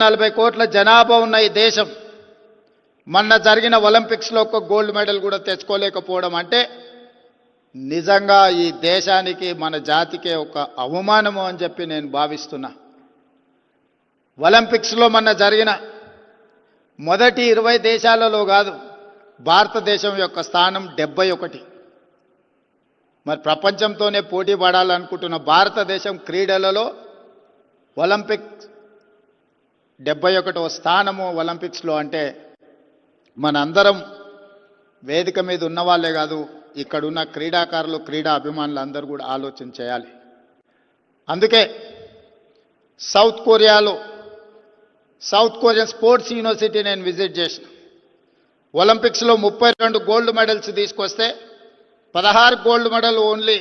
40 కోట్ల జనాభా ఉన్న ఈ దేశం మొన్న జరిగిన ఒలింపిక్స్ లో ఒక గోల్డ్ మెడల్ కూడా తెచ్చుకోలేకపోవడం అంటే నిజంగా ఈ దేశానికి మన జాతికే ఒక అవమానము అని చెప్పి నేను భావిస్తున్నా. ఒలింపిక్స్ లో మొన్న జరిగిన మొదటి 20 దేశాలలో కాదు, భారతదేశం యొక్క స్థానం 71. మరి ప్రపంచంతోనే పోటీ పడాలనుకుంటున్న భారతదేశం క్రీడలలో ఒలింపిక్ 71వ స్థానము ఒలింపిక్స్లో అంటే మనందరం వేదిక మీద ఉన్న వాళ్ళే కాదు, ఇక్కడున్న క్రీడాకారులు, క్రీడా అభిమానులు అందరూ కూడా ఆలోచన చేయాలి. అందుకే సౌత్ కొరియన్ స్పోర్ట్స్ యూనివర్సిటీ నేను విజిట్ చేసిన. ఒలింపిక్స్లో 32 గోల్డ్ మెడల్స్ తీసుకొస్తే 16 gold medal only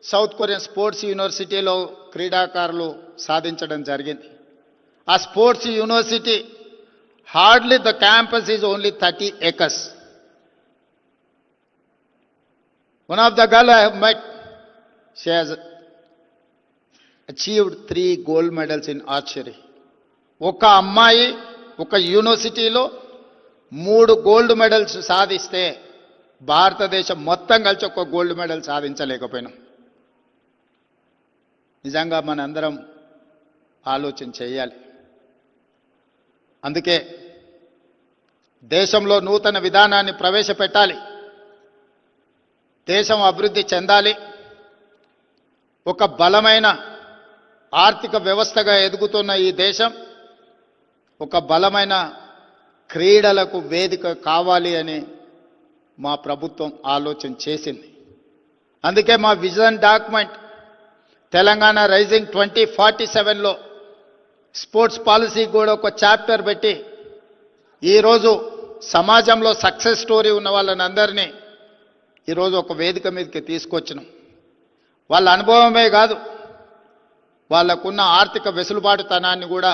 south Korean sports యూనివర్సిటీలో క్రీడాకారులు సాధించడం జరిగింది. ఆ sports university hardly the campus is only 30 acres. One of the girl I have met, she has achieved 3 gold medals in archery. ఒక అమ్మాయి ఒక యూనివర్సిటీలో 3 గోల్డ్ మెడల్స్ సాధిస్తే భారతదేశం మొత్తం కలిసి ఒక గోల్డ్ మెడల్ సాధించలేకపోయినాం. నిజంగా మనందరం ఆలోచన చేయాలి. అందుకే దేశంలో నూతన విధానాన్ని ప్రవేశపెట్టాలి. దేశం అభివృద్ధి చెందాలి. ఒక బలమైన ఆర్థిక వ్యవస్థగా ఎదుగుతున్న ఈ దేశం ఒక బలమైన క్రీడలకు వేదిక కావాలి అని మా ప్రభుత్వం ఆలోచన చేసింది. అందుకే మా విజన్ డాక్యుమెంట్ తెలంగాణ రైజింగ్ 2047లో స్పోర్ట్స్ పాలసీ కూడా ఒక చాప్టర్ పెట్టి ఈరోజు సమాజంలో సక్సెస్ స్టోరీ ఉన్న వాళ్ళని అందరినీ ఈరోజు ఒక వేదిక మీదకి తీసుకొచ్చినాం. వాళ్ళ అనుభవమే కాదు, వాళ్ళకున్న ఆర్థిక వెసులుబాటుతనాన్ని కూడా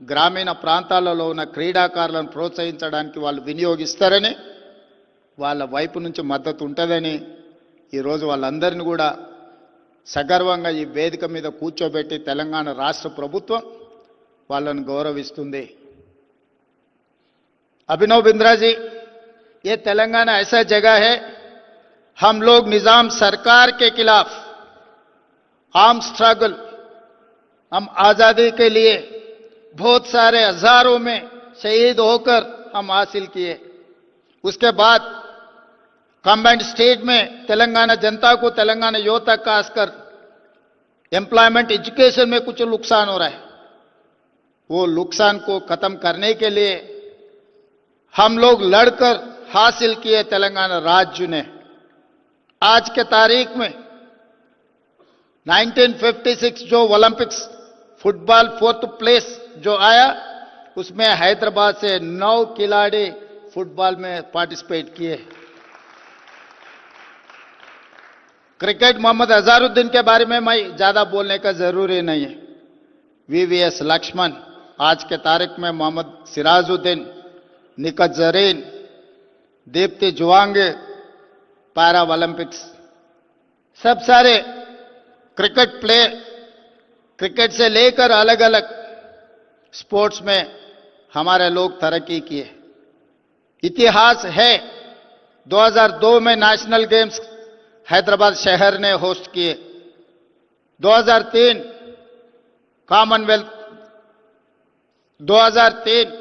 గ్రామీణ ప్రాంతాలలో ఉన్న క్రీడాకారులను ప్రోత్సహించడానికి వాళ్ళు వినియోగిస్తారని, వాళ్ళ వైపు నుంచి మద్దతు ఉంటుందని ఈరోజు వాళ్ళందరినీ కూడా సగర్వంగా ఈ వేదిక మీద కూర్చోబెట్టి తెలంగాణ రాష్ట్ర ప్రభుత్వం వాళ్ళను గౌరవిస్తుంది. अभिनव बिंद्रा जी, ये तेलंगाना ऐसा जगह है, हम लोग निजाम सरकार के खिलाफ आर्म स्ट्रगल, हम आज़ादी के लिए बहुत सारे हजारों में शहीद होकर हम हासिल किए. उसके बाद कंबाइंड स्टेट में तेलंगाना जनता को, तेलंगाना युवता खासकर एम्प्लॉयमेंट एजुकेशन में कुछ नुकसान हो रहा है. वो नुकसान को खत्म करने के लिए हम लोग लड़कर हासिल किए तेलंगाना राज्य ने. आज के तारीख में 1956 जो ओलंपिक्स फुटबॉल 4th प्लेस जो आया, उसमें हैदराबाद से 9 खिलाड़ी फुटबॉल में पार्टिसिपेट किए. क्रिकेट मोहम्मद अजहरुद्दीन के बारे में मैं ज्यादा बोलने का जरूरी नहीं है. VVS लक्ष्मण, आज के तारीख में मोहम्मद सिराजुद्दीन, निकत जरीन, दीप्ति जुवांगे, पैरा ओलंपिक्स, सब सारे क्रिकेट प्लेयर, क्रिकेट से लेकर अलग अलग स्पोर्ट्स में हमारे लोग तरक्की किए. इतिहास है, 2002 में नेशनल गेम्स हैदराबाद शहर ने होस्ट किए. 2003 कॉमनवेल्थ, 2003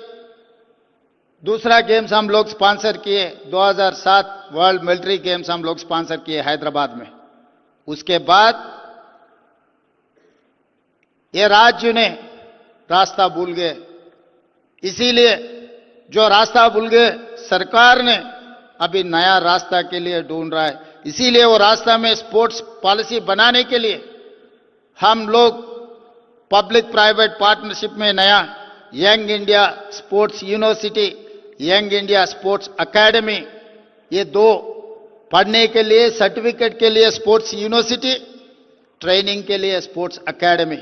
दूसरा गेम्स हम लोग स्पॉन्सर किए. 2007 वर्ल्ड मिलिट्री गेम्स हम लोग स्पॉन्सर किए हैदराबाद में. उसके बाद ये राज्य ने रास्ता भूल गए. इसीलिए जो रास्ता भूल गए, सरकार ने अभी नया रास्ता के लिए ढूंढ रहा है. इसीलिए वो रास्ता में स्पोर्ट्स पॉलिसी बनाने के लिए हम लोग पब्लिक प्राइवेट पार्टनरशिप में नया young India sports university, young India sports academy, ये 2 पढ़ने के लिए, सर्टिफिकेट के लिए स्पोर्ट्स यूनिवर्सिटी, ट्रेनिंग के लिए स्पोर्ट्स एकेडमी.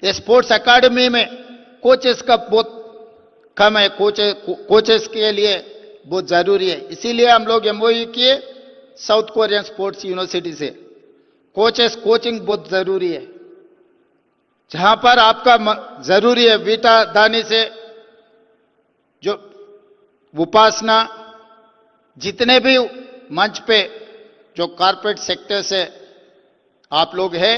ये स्पोर्ट्स एकेडमी में कोचेस का बहुत कम है, कोचेस के लिए बहुत जरूरी है. इसीलिए हम लोग MOU किए साउथ कोरियन स्पोर्ट्स यूनिवर्सिटी से. कोचेस कोचिंग बहुत जरूरी है. जहां पर आपका जरूरी है वीटा दानी से जो उपासना, जितने भी मंच पे जो कॉर्पोरेट सेक्टर से आप लोग हैं,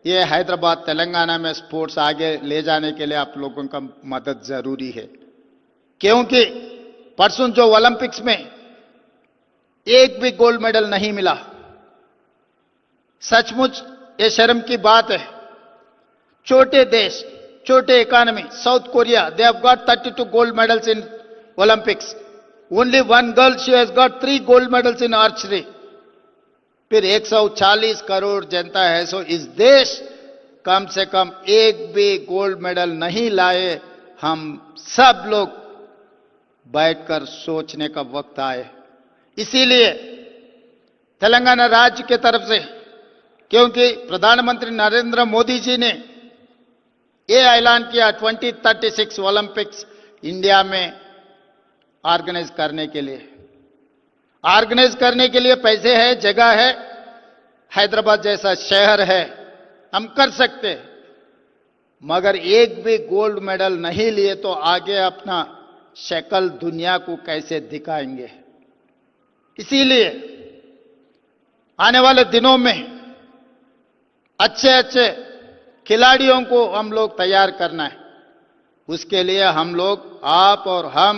ये हैदराबाद तेलंगाना में स्पोर्ट्स आगे ले जाने के लिए आप लोगों का मदद जरूरी है। क्योंकि परसों जो ओलंपिक्स में एक भी गोल्ड मेडल नहीं मिला, सचमुच ये शर्म की बात है। छोटे देश, छोटे economy, south Korea, they have got 32 gold medals in Olympics. Only one girl, she has got 3 gold medals in archery. फिर 140 करोड़ जनता है, सो इस देश कम से कम एक भी गोल्ड मेडल नहीं लाए। हम सब लोग बैठकर सोचने का वक्त आए। इसीलिए तेलंगाना राज्य के तरफ से, क्योंकि प्रधानमंत्री नरेंद्र मोदी जी ने ये ऐलान किया 2036 ओलंपिक्स इंडिया में ऑर्गेनाइज करने के लिए। ऑर्गेनाइज करने के लिए पैसे है, जगह है, हैदराबाद जैसा शहर है, हम कर सकते। मगर एक भी गोल्ड मेडल नहीं लिए तो आगे अपना शक्ल दुनिया को कैसे दिखाएंगे। इसीलिए आने वाले दिनों में अच्छे अच्छे खिलाड़ियों को हम लोग तैयार करना है। उसके लिए हम लोग, आप और हम,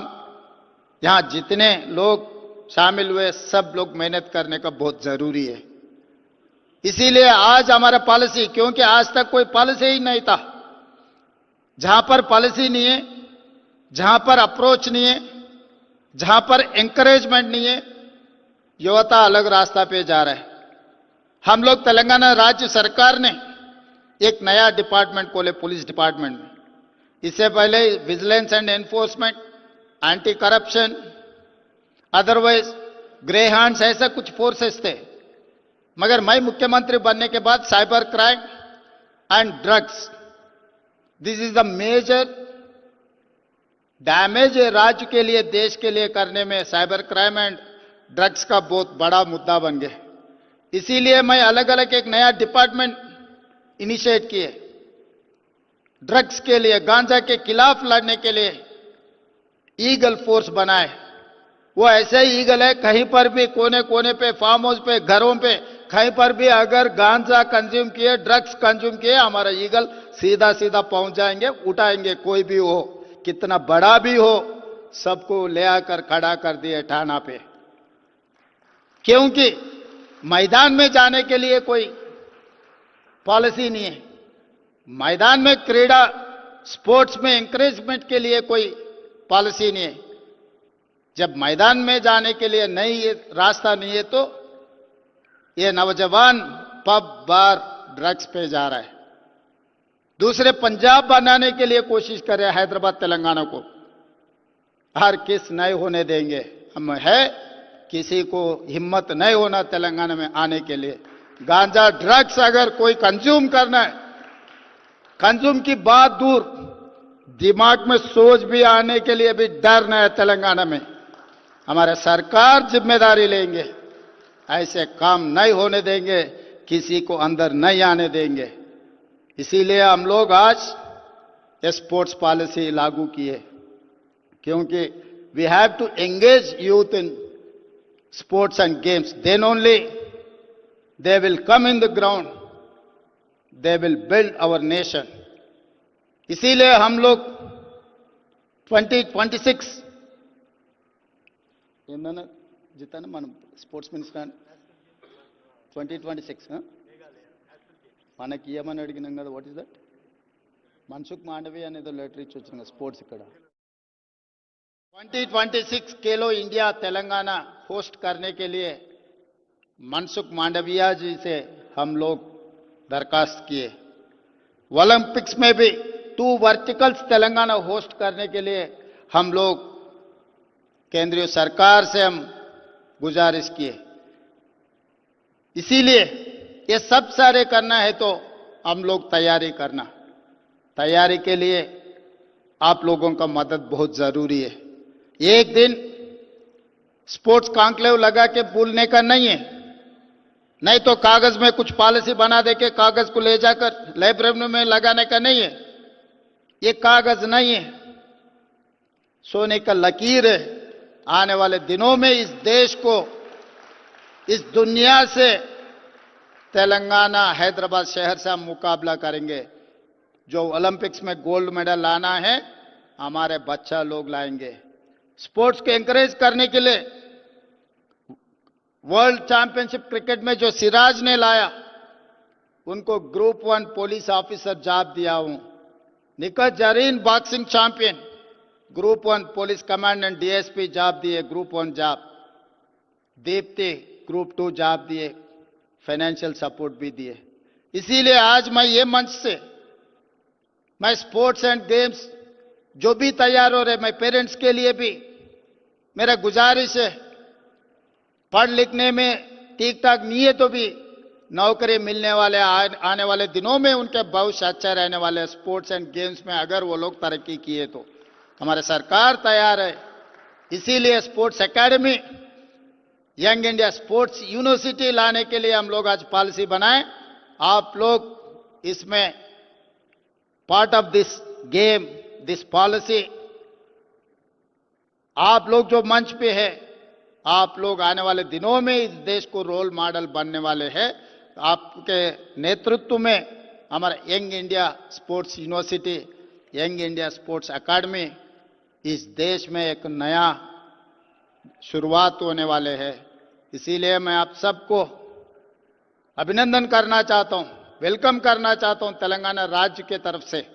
यहां जितने लोग शामिल हुए, सब लोग मेहनत करने का बहुत जरूरी है। इसीलिए आज हमारा पॉलिसी, क्योंकि आज तक कोई पॉलिसी ही नहीं था। जहां पर पॉलिसी नहीं है, जहां पर अप्रोच नहीं है, जहां पर एंकरेजमेंट नहीं है, युवता अलग रास्ता पे जा रहा है। हम लोग तेलंगाना राज्य सरकार ने एक नया डिपार्टमेंट खोले, पुलिस डिपार्टमेंट में। इससे पहले vigilance and enforcement, anti corruption, otherwise grey hands, ऐसा कुछ फोर्सेस थे। मगर मैं मुख्यमंत्री बनने के बाद cyber crime and drugs, this is the major damage राज्य के लिए, देश के लिए करने में साइबर क्राइम एंड ड्रग्स का बहुत बड़ा मुद्दा बन गया। इसीलिए मैं अलग अलग एक नया डिपार्टमेंट इनिशिएट किए। ड्रग्स के लिए, गांजा के खिलाफ लड़ने के लिए ईगल फोर्स बनाए। वो ऐसे ही ईगल है, कहीं पर भी कोने कोने पे, फार्म हाउस पे, घरों पे, कहीं पर भी अगर गांजा कंज्यूम किए, ड्रग्स कंज्यूम किए, हमारा ईगल सीधा सीधा पहुंच जाएंगे, उठाएंगे। कोई भी हो, कितना बड़ा भी हो, सबको ले आकर खड़ा कर दिए थाना पे। क्योंकि मैदान में जाने के लिए कोई पॉलिसी नहीं है, मैदान में क्रीड़ा स्पोर्ट्स में एंकरेजमेंट के लिए कोई पॉलिसी नहीं है। जब मैदान में जाने के लिए नहीं, ये रास्ता नहीं है, तो ये नौजवान पब बार ड्रग्स पे जा रहा है। दूसरे पंजाब बनाने के लिए कोशिश कर रहे हैं हैदराबाद तेलंगाना को। हर किस नहीं होने देंगे हम, है किसी को हिम्मत नहीं होना तेलंगाना में आने के लिए। गांजा ड्रग्स अगर कोई कंज्यूम करना है, कंज्यूम की बात दूर, दिमाग में सोच भी आने के लिए भी डर नहीं है तेलंगाना में। हमारा सरकार जिम्मेदारी लेंगे, ऐसे काम नहीं होने देंगे, किसी को अंदर नहीं आने देंगे। इसीलिए हम लोग आज ये स्पोर्ट्स पॉलिसी लागू किए, क्योंकि we have to engage youth in sports and games, then only they will come in the ground, they will build our nation. इसीलिए हम लोग 2026 ఏందన్నా జితాన మనం స్పోర్ట్స్ మినిస్టర్ 2026 మనకి ఏమని అడిగినాం కదా, what is that, Mansukh Mandovi అనేది లెటర్ ఇచ్చి వచ్చిన స్పోర్ట్స్ ఇక్కడ 2026 खेलो इंडिया तेलंगाना होस्ट करने के लिए मनसुख मांडविया जी से हम लोग दरखास्त किए। ओलंपिक्स में भी 2 वर्टिकल्स तेलंगाना होस्ट करने के लिए हम लोग केंद्रीय सरकार से हम गुजारिश किए। इसीलिए ये सब सारे करना है तो हम लोग तैयारी करना, तैयारी के लिए आप लोगों का मदद बहुत जरूरी है। एक दिन स्पोर्ट्स कॉन्क्लेव लगा के भूलने का नहीं है, नहीं तो कागज में कुछ पॉलिसी बना दे के कागज को ले जाकर लैब रेवेन्यू में लगाने का नहीं है। ये कागज नहीं है, सोने का लकीर है। आने वाले दिनों में इस देश को इस दुनिया से तेलंगाना हैदराबाद शहर से हम मुकाबला करेंगे। जो ओलंपिक्स में गोल्ड मेडल लाना है हमारे बच्चा लोग लाएंगे। स्पोर्ट्स को एनकरेज करने के लिए वर्ल्ड चैंपियनशिप क्रिकेट में जो सिराज ने लाया उनको ग्रुप 1 पुलिस ऑफिसर जॉब दिया हूं। Nikhat Zareen boxing champion group 1 police commandant DSP job दिए, group 1 job. Deepti group 2 job दिए, फाइनेंशियल सपोर्ट भी दिए। इसीलिए आज मैं ये मंच से मैं स्पोर्ट्स एंड गेम्स जो भी तैयार हो रहे, मैं पेरेंट्स के लिए भी मेरा गुजारिश है, पढ़ लिखने में ठीक ठाक नहीं है तो भी नौकरी मिलने वाले आने वाले दिनों में उनके भविष्य अच्छा रहने वाले। स्पोर्ट्स एंड गेम्स में अगर वो लोग तरक्की किए तो हमारी सरकार तैयार है। इसीलिए sports academy, young India sports university लाने के लिए हम लोग आज पॉलिसी बनाए। आप लोग इसमें part of this game, this policy, आप लोग जो मंच पे है, आप लोग आने वाले दिनों में इस देश को रोल मॉडल बनने वाले हैं। आपके नेतृत्व में हमारा young India sports university, young India sports academy इस देश में एक नया शुरुआत होने वाले हैं। इसीलिए मैं आप सबको अभिनंदन करना चाहता हूं, वेलकम करना चाहता हूं तेलंगाना राज्य के तरफ से।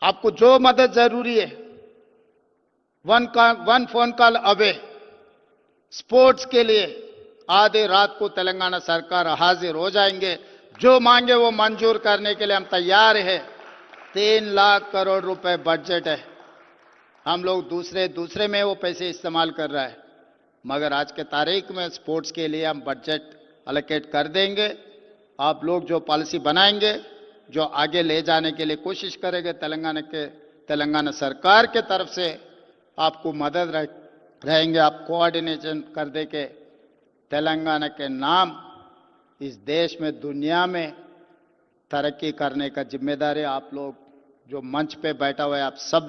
आपको जो मदद जरूरी है, one phone call away. Sports के लिए आधी रात को तेलंगाना सरकार हाजिर हो जाएंगे। जो मांगे वो मंजूर करने के लिए हम तैयार हैं। 3 लाख करोड़ रुपए बजट है। हम लोग दूसरे में वो पैसे इस्तेमाल कर रहा है, मगर आज के तारीख में स्पोर्ट्स के लिए हम बजट अलोकेट कर देंगे। आप लोग जो पॉलिसी बनाएंगे, जो आगे ले जाने के लिए कोशिश करेंगे, तेलंगाना सरकार के तरफ से आपको मदद रहेंगे। आप कोऑर्डिनेशन कर दे के तेलंगाना के नाम इस देश में, दुनिया में तरक्की करने का जिम्मेदारी आप लोग जो मंच पे बैठा हुआ है, आप सब